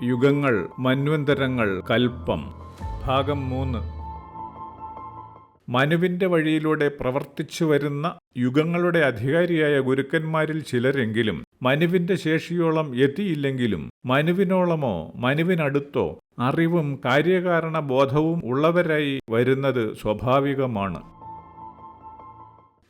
യുഗങ്ങൾ, മന്വന്തരങ്ങൾ, കൽപ്പം. ഭാഗം 3. മനുവിൻ്റെ വഴിയിലൂടെ പ്രവർത്തിച്ചു വരുന്ന യുഗങ്ങളുടെ അധികാരിയായ ഗുരുക്കന്മാരിൽ ചിലരെങ്കിലും മനുവിൻ്റെ ശേഷിയോളം എത്തിയില്ലെങ്കിലും മനുവിനോളമോ മനുവിനടുത്തോ അറിവും കാര്യകാരണ ബോധവും ഉള്ളവരായി വരുന്നത് സ്വാഭാവികമാണ്.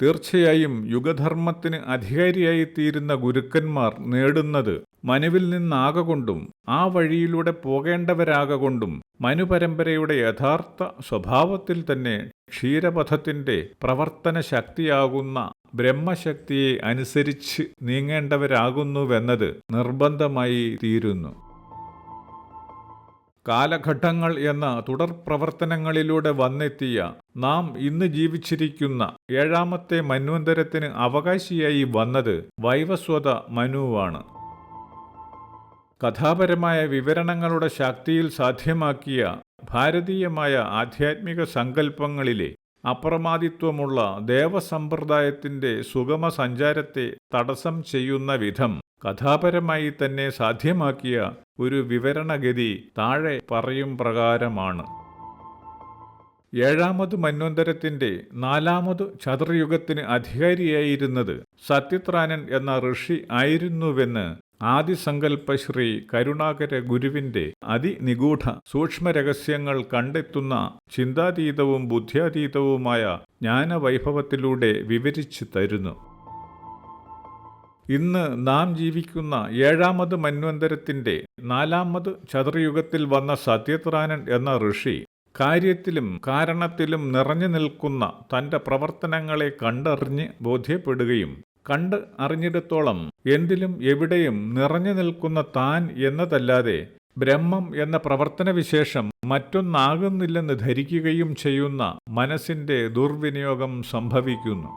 തീർച്ചയായും യുഗധർമ്മത്തിന് അധികാരിയായിത്തീരുന്ന ഗുരുക്കന്മാർ നേടുന്നത് മനുവിൽ നിന്നാകൊണ്ടും ആ വഴിയിലൂടെ പോകേണ്ടവരാകൊണ്ടും മനുപരമ്പരയുടെ യഥാർത്ഥ സ്വഭാവത്തിൽ തന്നെ ക്ഷീരപഥത്തിൻ്റെ പ്രവർത്തന ശക്തിയാകുന്ന ബ്രഹ്മശക്തിയെ അനുസരിച്ച് നീങ്ങേണ്ടവരാകുന്നുവെന്നത് നിർബന്ധമായി തീരുന്നു. കാലഘട്ടങ്ങൾ എന്ന തുടർ പ്രവർത്തനങ്ങളിലൂടെ വന്നെത്തിയ നാം ഇന്ന് ജീവിച്ചിരിക്കുന്ന 7ാമത്തെ മന്വന്തരത്തിന് അവകാശിയായി വന്നത് വൈവസ്വത മനുവാണ്. കഥാപരമായ വിവരണങ്ങളുടെ ശക്തിയിൽ സാധ്യമാക്കിയ ഭാരതീയമായ ആധ്യാത്മിക സങ്കല്പങ്ങളിലെ അപ്രമാദിത്വമുള്ള ദേവസമ്പ്രദായത്തിൻ്റെ സുഗമ സഞ്ചാരത്തെ തടസ്സം ചെയ്യുന്ന വിധം കഥാപരമായി തന്നെ സാധ്യമാക്കിയ ഒരു വിവരണഗതി താഴെ പറയും പ്രകാരമാണ്. 7ാമത് മന്വന്തരത്തിൻ്റെ 4ാമത് ചതുർയുഗത്തിന് അധികാരിയായിരുന്നത് സത്യത്രാനൻ എന്ന ഋഷി ആയിരുന്നുവെന്ന് ആദിസങ്കല്പ ശ്രീ കരുണാകര ഗുരുവിൻ്റെ അതിനിഗൂഢ സൂക്ഷ്മരഹസ്യങ്ങൾ കണ്ടെത്തുന്ന ചിന്താതീതവും ബുദ്ധ്യാതീതവുമായ ജ്ഞാനവൈഭവത്തിലൂടെ വിവരിച്ചു തരുന്നു. ഇന്ന് നാം ജീവിക്കുന്ന 7ാമത് മന്വന്തരത്തിൻ്റെ 4ാമത് ചതുർയുഗത്തിൽ വന്ന സത്യത്രാനൻ എന്ന ഋഷി കാര്യത്തിലും കാരണത്തിലും നിറഞ്ഞു നിൽക്കുന്ന തൻ്റെ പ്രവർത്തനങ്ങളെ കണ്ടറിഞ്ഞ് ബോധ്യപ്പെടുകയും കണ്ട് അറിഞ്ഞിടത്തോളം എന്തിലും എവിടെയും നിറഞ്ഞു നിൽക്കുന്ന താൻ എന്നതല്ലാതെ ബ്രഹ്മം എന്ന പ്രവർത്തനവിശേഷം മറ്റൊന്നാകുന്നില്ലെന്ന് ധരിക്കുകയും ചെയ്യുന്ന മനസ്സിൻ്റെ ദുർവിനിയോഗം സംഭവിക്കുന്നു.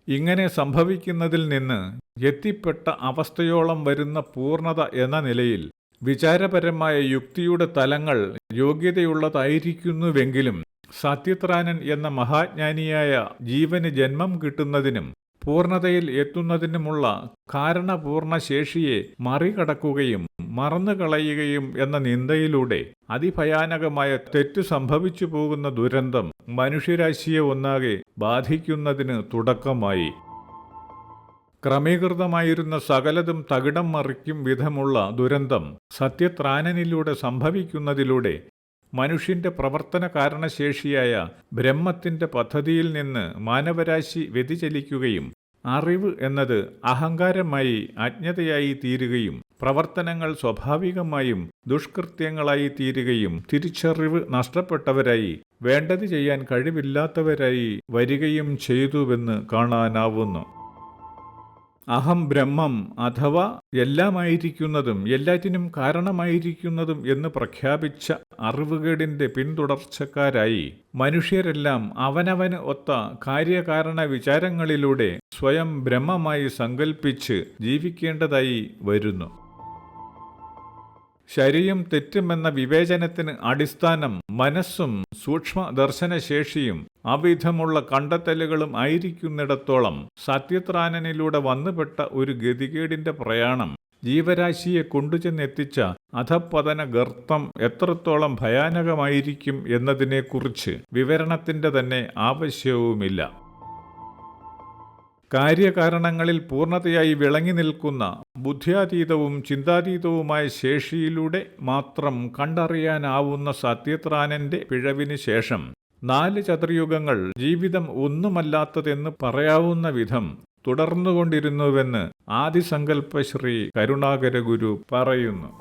ഇങ്ങനെ സംഭവിക്കുന്നതിൽ നിന്ന് എത്തിപ്പെട്ട അവസ്ഥയോളം വരുന്ന പൂർണ്ണത എന്ന നിലയിൽ വിചാരപരമായ യുക്തിയുടെ തലങ്ങൾ യോഗ്യതയുള്ളതായിരിക്കുന്നുവെങ്കിലും സത്യത്രാനൻ എന്ന മഹാജ്ഞാനിയായ ജീവന് ജന്മം കിട്ടുന്നതിനും പൂർണ്ണതയിൽ എത്തുന്നതിനുമുള്ള കാരണപൂർണ്ണ ശേഷിയെ മറികടക്കുകയും മറന്നുകളയുകയും എന്ന നിന്ദയിലൂടെ അതിഭയാനകമായ തെറ്റ് സംഭവിച്ചു പോകുന്ന ദുരന്തം മനുഷ്യരാശിയെ ഒന്നാകെ ബാധിക്കുന്നതിന് തുടക്കമായി. ക്രമീകൃതമായിരുന്ന സകലതും തകിടം മറിക്കും വിധമുള്ള ദുരന്തം സത്യത്രാനനിലൂടെ സംഭവിക്കുന്നതിലൂടെ മനുഷ്യന്റെ പ്രവർത്തന കാരണശേഷിയായ ബ്രഹ്മത്തിന്റെ പദ്ധതിയിൽ നിന്ന് മാനവരാശി വ്യതിചലിക്കുകയും അറിവ് എന്നത് അഹങ്കാരമായി അജ്ഞതയായി തീരുകയും പ്രവർത്തനങ്ങൾ സ്വാഭാവികമായും ദുഷ്കൃത്യങ്ങളായി തീരുകയും തിരിച്ചറിവ് നഷ്ടപ്പെട്ടവരായി വേണ്ടത് ചെയ്യാൻ കഴിവില്ലാത്തവരായി വരികയും ചെയ്തുവെന്ന് കാണാനാവുന്നു. അഹം ബ്രഹ്മം അഥവാ എല്ലാമായിരിക്കുന്നതും എല്ലാറ്റിനും കാരണമായിരിക്കുന്നതും എന്ന് പ്രഖ്യാപിച്ച അറിവുകേടിൻ്റെ പിന്തുടർച്ചക്കാരായി മനുഷ്യരെല്ലാം അവനവന് ഒത്ത കാര്യകാരണ വിചാരങ്ങളിലൂടെ സ്വയം ബ്രഹ്മമായി സങ്കൽപ്പിച്ച് ജീവിക്കേണ്ടതായി വരുന്നു. ശരിയും തെറ്റുമെന്ന വിവേചനത്തിന് അടിസ്ഥാനം മനസ്സും സൂക്ഷ്മ ദർശനശേഷിയും അവിധമുള്ള കണ്ടെത്തലുകളും ആയിരിക്കുന്നിടത്തോളം സത്യത്രാനനിലൂടെ വന്നുപെട്ട ഒരു ഗതികേടിന്റെ പ്രയാണം ജീവരാശിയെ കൊണ്ടുചെന്നെത്തിച്ച അധപ്പതന ഗർത്തം എത്രത്തോളം ഭയാനകമായിരിക്കും എന്നതിനെക്കുറിച്ച് വിവരണത്തിന്റെ തന്നെ ആവശ്യവുമില്ല. കാര്യകാരണങ്ങളിൽ പൂർണ്ണതയായി വിളങ്ങി നിൽക്കുന്ന ബുദ്ധ്യാതീതവും ചിന്താതീതവുമായ ശേഷിയിലൂടെ മാത്രം കണ്ടറിയാനാവുന്ന സത്യത്രാനന്റെ പിഴവിന് ശേഷം 4 ചതുർയുഗങ്ങൾ ജീവിതം ഒന്നുമല്ലാത്തതെന്ന് പറയാവുന്ന വിധം തുടർന്നുകൊണ്ടിരുന്നുവെന്ന് ആദിസങ്കല്പ ശ്രീ കരുണാകര ഗുരു പറയുന്നു.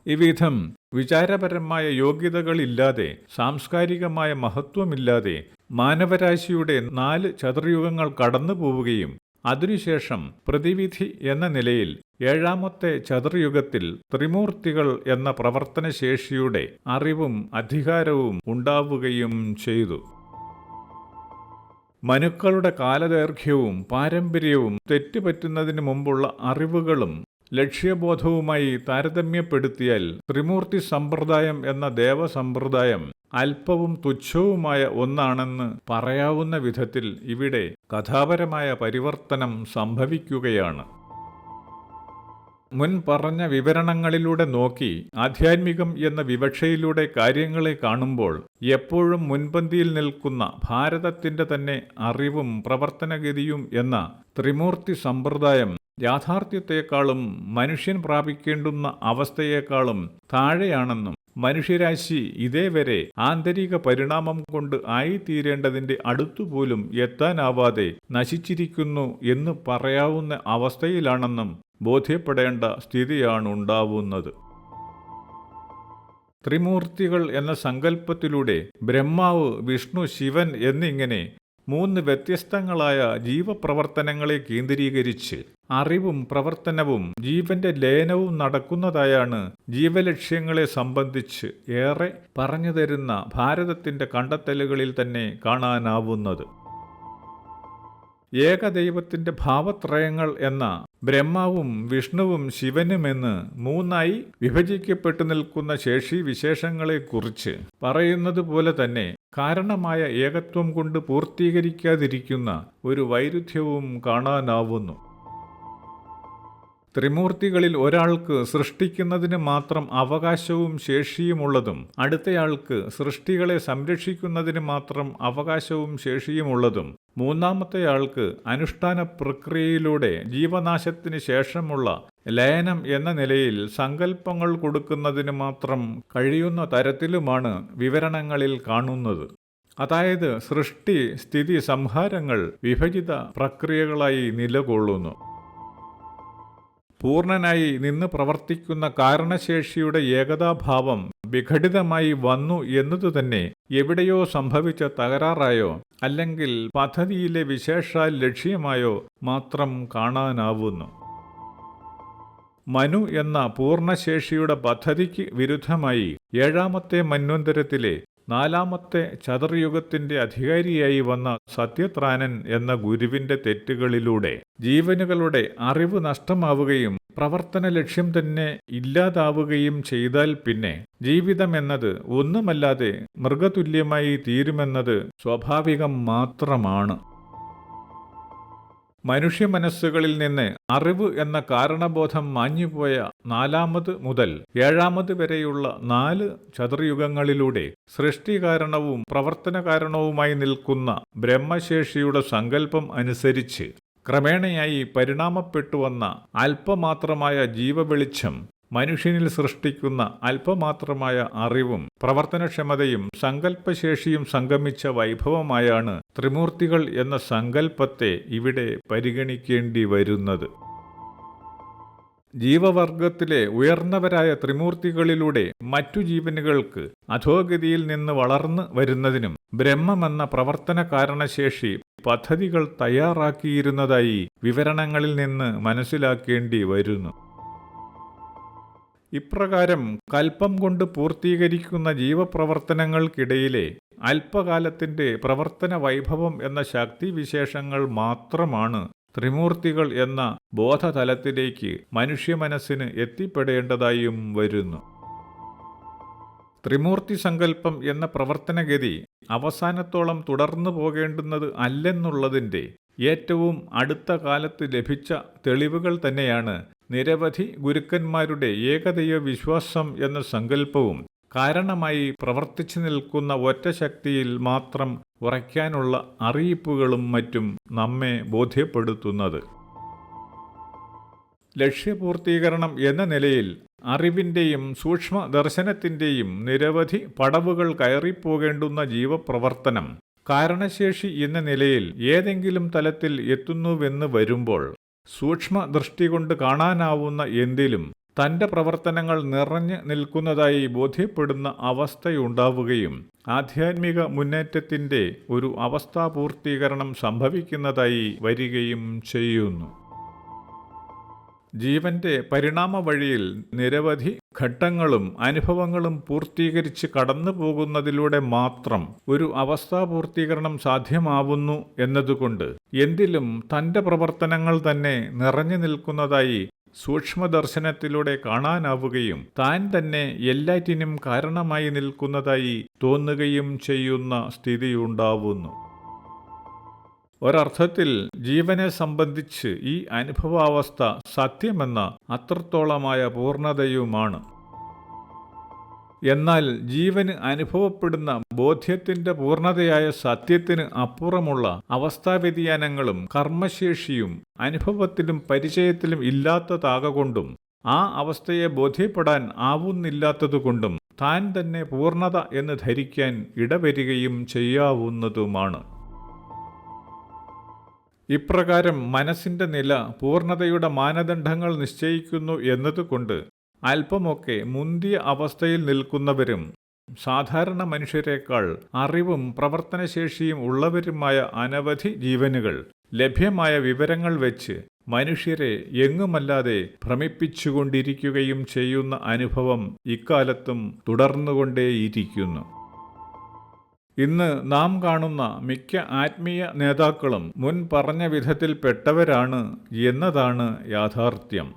ഇവിധം വിചാരപരമായ യോഗ്യതകളില്ലാതെ സാംസ്കാരികമായ മഹത്വമില്ലാതെ മാനവരാശിയുടെ 4 ചതുർയുഗങ്ങൾ കടന്നു പോവുകയും അതിനുശേഷം പ്രതിവിധി എന്ന നിലയിൽ 7ാമത്തെ ചതുർയുഗത്തിൽ ത്രിമൂർത്തികൾ എന്ന പ്രവർത്തനശേഷിയുടെ അറിവും അധികാരവും ഉണ്ടാവുകയും ചെയ്തു. മനുക്കളുടെ കാലദൈർഘ്യവും പാരമ്പര്യവും തെറ്റുപറ്റുന്നതിന് മുമ്പുള്ള അറിവുകളും ലക്ഷ്യബോധവുമായി താരതമ്യപ്പെടുത്തിയാൽ ത്രിമൂർത്തി സമ്പ്രദായം എന്ന ദേവസമ്പ്രദായം അല്പവും തുച്ഛവുമായ ഒന്നാണെന്ന് പറയാവുന്ന വിധത്തിൽ ഇവിടെ കഥാപരമായ പരിവർത്തനം സംഭവിക്കുകയാണ്. മുൻ പറഞ്ഞ വിവരണങ്ങളിലൂടെ നോക്കി ആധ്യാത്മികം എന്ന വിവക്ഷയിലൂടെ കാര്യങ്ങളെ കാണുമ്പോൾ എപ്പോഴും മുൻപന്തിയിൽ നിൽക്കുന്ന ഭാരതത്തിന്റെ തന്നെ അറിവും പ്രവർത്തനഗതിയും എന്ന ത്രിമൂർത്തി സമ്പ്രദായം യാഥാർത്ഥ്യത്തെക്കാളും മനുഷ്യൻ പ്രാപിക്കേണ്ടുന്ന അവസ്ഥയേക്കാളും താഴെയാണെന്നും മനുഷ്യരാശി ഇതേവരെ ആന്തരിക പരിണാമം കൊണ്ട് ആയിത്തീരേണ്ടതിന്റെ അടുത്തുപോലും എത്താനാവാതെ നശിച്ചിരിക്കുന്നു എന്ന് പറയാവുന്ന അവസ്ഥയിലാണെന്നും ബോധ്യപ്പെടേണ്ട സ്ഥിതിയാണുണ്ടാവുന്നത്. ത്രിമൂർത്തികൾ എന്ന സങ്കല്പത്തിലൂടെ ബ്രഹ്മാവ്, വിഷ്ണു, ശിവൻ എന്നിങ്ങനെ 3 വ്യത്യസ്തങ്ങളായ ജീവപ്രവർത്തനങ്ങളെ കേന്ദ്രീകരിച്ച് അറിവും പ്രവർത്തനവും ജീവന്റെ ലയനവും നടക്കുന്നതായാണ് ജീവലക്ഷ്യങ്ങളെ സംബന്ധിച്ച് ഏറെ പറഞ്ഞു തരുന്ന ഭാരതത്തിന്റെ കണ്ടെത്തലുകളിൽ തന്നെ കാണാനാവുന്നത്. ഏകദൈവത്തിന്റെ ഭാവത്രയങ്ങൾ എന്ന ബ്രഹ്മാവും വിഷ്ണുവും ശിവനുമെന്ന് 3ആയി വിഭജിക്കപ്പെട്ടു നിൽക്കുന്ന ശേഷിവിശേഷങ്ങളെക്കുറിച്ച് പറയുന്നത് പോലെ തന്നെ കാരണമായ ഏകത്വം കൊണ്ട് പൂർത്തീകരിക്കാതിരിക്കുന്ന ഒരു വൈരുദ്ധ്യവും കാണാനാവുന്നു. ത്രിമൂർത്തികളിൽ ഒരാൾക്ക് സൃഷ്ടിക്കുന്നതിന് മാത്രം അവകാശവും ശേഷിയുമുള്ളതും അടുത്തയാൾക്ക് സൃഷ്ടികളെ സംരക്ഷിക്കുന്നതിന് മാത്രം അവകാശവും ശേഷിയുമുള്ളതും മൂന്നാമത്തെയാൾക്ക് അനുഷ്ഠാന പ്രക്രിയയിലൂടെ ജീവനാശത്തിന് ശേഷമുള്ള ലയനം എന്ന നിലയിൽ സങ്കല്പങ്ങൾ കൊടുക്കുന്നതിന് മാത്രം കഴിയുന്ന തരത്തിലുമാണ് വിവരണങ്ങളിൽ കാണുന്നത്. അതായത് സൃഷ്ടി, സ്ഥിതി, സംഹാരങ്ങൾ വിഭജിത പ്രക്രിയകളായി നിലകൊള്ളുന്നു. പൂർണ്ണനായി നിന്ന് പ്രവർത്തിക്കുന്ന കാരണശേഷിയുടെ ഏകതാഭാവം വിഘടിതമായി വന്നു എന്നതുതന്നെ എവിടെയോ സംഭവിച്ച തകരാറായോ അല്ലെങ്കിൽ പദ്ധതിയിലെ വിശേഷാൽ ലക്ഷ്യമായോ മാത്രം കാണാനാവുന്നു. മനു എന്ന പൂർണ്ണശേഷിയുടെ പദ്ധതിക്ക് വിരുദ്ധമായി 7ാമത്തെ മന്വന്തരത്തിലെ 4ാമത്തെ ചതുർയുഗത്തിന്റെ അധികാരിയായി വന്ന സത്യത്രാനൻ എന്ന ഗുരുവിന്റെ തെറ്റുകളിലൂടെ ജീവനുകളുടെ അറിവ് നഷ്ടമാവുകയും പ്രവർത്തന ലക്ഷ്യം തന്നെ ഇല്ലാതാവുകയും ചെയ്താൽ പിന്നെ ജീവിതമെന്നത് ഒന്നുമല്ലാതെ മൃഗതുല്യമായി തീരുമെന്നത് സ്വാഭാവികം മാത്രമാണ്. മനുഷ്യ മനസ്സുകളിൽ നിന്ന് അറിവ് എന്ന കാരണബോധം മാഞ്ഞുപോയ 4ാമത് മുതൽ 7ാമത് വരെയുള്ള 4 ചതുർയുഗങ്ങളിലൂടെ സൃഷ്ടികാരണവും പ്രവർത്തനകാരണവുമായി നിൽക്കുന്ന ബ്രഹ്മശേഷിയുടെ സങ്കല്പം അനുസരിച്ച് ക്രമേണയായി പരിണാമപ്പെട്ടുവന്ന അല്പമാത്രമായ ജീവവെളിച്ചം മനുഷ്യനിൽ സൃഷ്ടിക്കുന്ന അല്പമാത്രമായ അറിവും പ്രവർത്തനക്ഷമതയും സങ്കല്പശേഷിയും സംഗമിച്ച വൈഭവമായാണ് ത്രിമൂർത്തികൾ എന്ന സങ്കല്പത്തെ ഇവിടെ പരിഗണിക്കേണ്ടി വരുന്നത്. ജീവവർഗത്തിലെ ഉയർന്നവരായ ത്രിമൂർത്തികളിലൂടെ മറ്റു ജീവനുകൾക്ക് അധോഗതിയിൽ നിന്ന് വളർന്നു വരുന്നതിനും ബ്രഹ്മമെന്ന പ്രവർത്തന കാരണശേഷി പദ്ധതികൾ തയ്യാറാക്കിയിരുന്നതായി വിവരണങ്ങളിൽ നിന്ന് മനസ്സിലാക്കേണ്ടി വരുന്നു. ഇപ്രകാരം കൽപ്പം കൊണ്ട് പൂർത്തീകരിക്കുന്ന ജീവപ്രവർത്തനങ്ങൾക്കിടയിലെ അല്പകാലത്തിന്റെ പ്രവർത്തന വൈഭവം എന്ന ശക്തിവിശേഷങ്ങൾ മാത്രമാണ് ത്രിമൂർത്തികൾ എന്ന ബോധതലത്തിലേക്ക് മനുഷ്യമനസ്സിന് എത്തിപ്പെടേണ്ടതായും വരുന്നു. ത്രിമൂർത്തി സങ്കല്പം എന്ന പ്രവർത്തനഗതി അവസാനത്തോളം തുടർന്നു പോകേണ്ടുന്നത് അല്ലെന്നുള്ളതിൻ്റെ ഏറ്റവും അടുത്ത കാലത്ത് ലഭിച്ച തെളിവുകൾ തന്നെയാണ് നിരവധി ഗുരുക്കന്മാരുടെ ഏകദൈവ വിശ്വാസം എന്ന സങ്കല്പവും കാരണമായി പ്രവർത്തിച്ചു നിൽക്കുന്ന ഒറ്റ ശക്തിയിൽ മാത്രം ഉറയ്ക്കാനുള്ള അറിയിപ്പുകളും മറ്റും നമ്മെ ബോധ്യപ്പെടുത്തുന്നത്. ലക്ഷ്യപൂർത്തീകരണം എന്ന നിലയിൽ അറിവിൻ്റെയും സൂക്ഷ്മ ദർശനത്തിൻ്റെയും നിരവധി പടവുകൾ കയറിപ്പോകേണ്ടുന്ന ജീവപ്രവർത്തനം കാരണശേഷി എന്ന നിലയിൽ ഏതെങ്കിലും തലത്തിൽ എത്തുന്നുവെന്ന് വരുമ്പോൾ സൂക്ഷ്മ ദൃഷ്ടി കൊണ്ട് കാണാനാവുന്ന എന്തിലും തൻ്റെ പ്രവർത്തനങ്ങൾ നിറഞ്ഞു നിൽക്കുന്നതായി ബോധ്യപ്പെടുന്ന അവസ്ഥയുണ്ടാവുകയും ആധ്യാത്മിക മുന്നേറ്റത്തിൻ്റെ ഒരു അവസ്ഥാപൂർത്തീകരണം സംഭവിക്കുന്നതായി വരികയും ചെയ്യുന്നു. ജീവന്റെ പരിണാമ വഴിയിൽ നിരവധി ഘട്ടങ്ങളും അനുഭവങ്ങളും പൂർത്തീകരിച്ച് കടന്നു പോകുന്നതിലൂടെ മാത്രം ഒരു അവസ്ഥാപൂർത്തീകരണം സാധ്യമാവുന്നു എന്നതുകൊണ്ട് എന്തിലും തൻ്റെ പ്രവർത്തനങ്ങൾ തന്നെ നിറഞ്ഞു നിൽക്കുന്നതായി സൂക്ഷ്മദർശനത്തിലൂടെ കാണാനാവുകയും താൻ തന്നെ എല്ലാറ്റിനും കാരണമായി നിൽക്കുന്നതായി തോന്നുകയും ചെയ്യുന്ന സ്ഥിതിയുണ്ടാവുന്നു. ഒരർത്ഥത്തിൽ ജീവനെ സംബന്ധിച്ച് ഈ അനുഭവാവസ്ഥ സത്യമെന്ന അത്രത്തോളമായ പൂർണ്ണതയുമാണ്. എന്നാൽ ജീവന് അനുഭവപ്പെടുന്ന ബോധ്യത്തിന്റെ പൂർണ്ണതയായ സത്യത്തിന് അപ്പുറമുള്ള അവസ്ഥാവ്യതിയാനങ്ങളും കർമ്മശേഷിയും അനുഭവത്തിലും പരിചയത്തിലും ഇല്ലാത്തതാകൊണ്ടും ആ അവസ്ഥയെ ബോധ്യപ്പെടാൻ ആവുന്നില്ലാത്തതുകൊണ്ടും താൻ തന്നെ പൂർണ്ണത എന്ന് ധരിക്കാൻ ഇടവരികയും ചെയ്യാവുന്നതുമാണ്. ഇപ്രകാരം മനസ്സിന്റെ നില പൂർണ്ണതയുടെ മാനദണ്ഡങ്ങൾ നിശ്ചയിക്കുന്നു എന്നതുകൊണ്ട് അല്പമൊക്കെ മുന്തിയ അവസ്ഥയിൽ നിൽക്കുന്നവരും സാധാരണ മനുഷ്യരെക്കാൾ അറിവും പ്രവർത്തനശേഷിയും ഉള്ളവരുമായ അനവധി ജീവനുകൾ ലഭ്യമായ വിവരങ്ങൾ വെച്ച് മനുഷ്യരെ എങ്ങുമല്ലാതെ ഭ്രമിപ്പിച്ചുകൊണ്ടിരിക്കുകയും ചെയ്യുന്ന അനുഭവം ഇക്കാലത്തും തുടർന്നുകൊണ്ടേയിരിക്കുന്നു. ഇന്ന് നാം കാണുന്ന മിക്ക ആത്മീയ നേതാക്കളും മുൻ പറഞ്ഞ വിധത്തിൽപ്പെട്ടവരാണ് എന്നതാണ് യാഥാർത്ഥ്യം.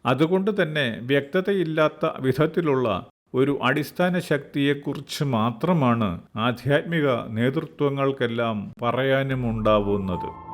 അതുകൊണ്ട് തന്നെ വ്യക്തതയില്ലാത്ത വിധത്തിലുള്ള ഒരു അടിസ്ഥാന ശക്തിയെക്കുറിച്ച് മാത്രമാണ് ആധ്യാത്മിക നേതൃത്വങ്ങൾക്കെല്ലാം പറയാനുമുണ്ടാവുന്നത്.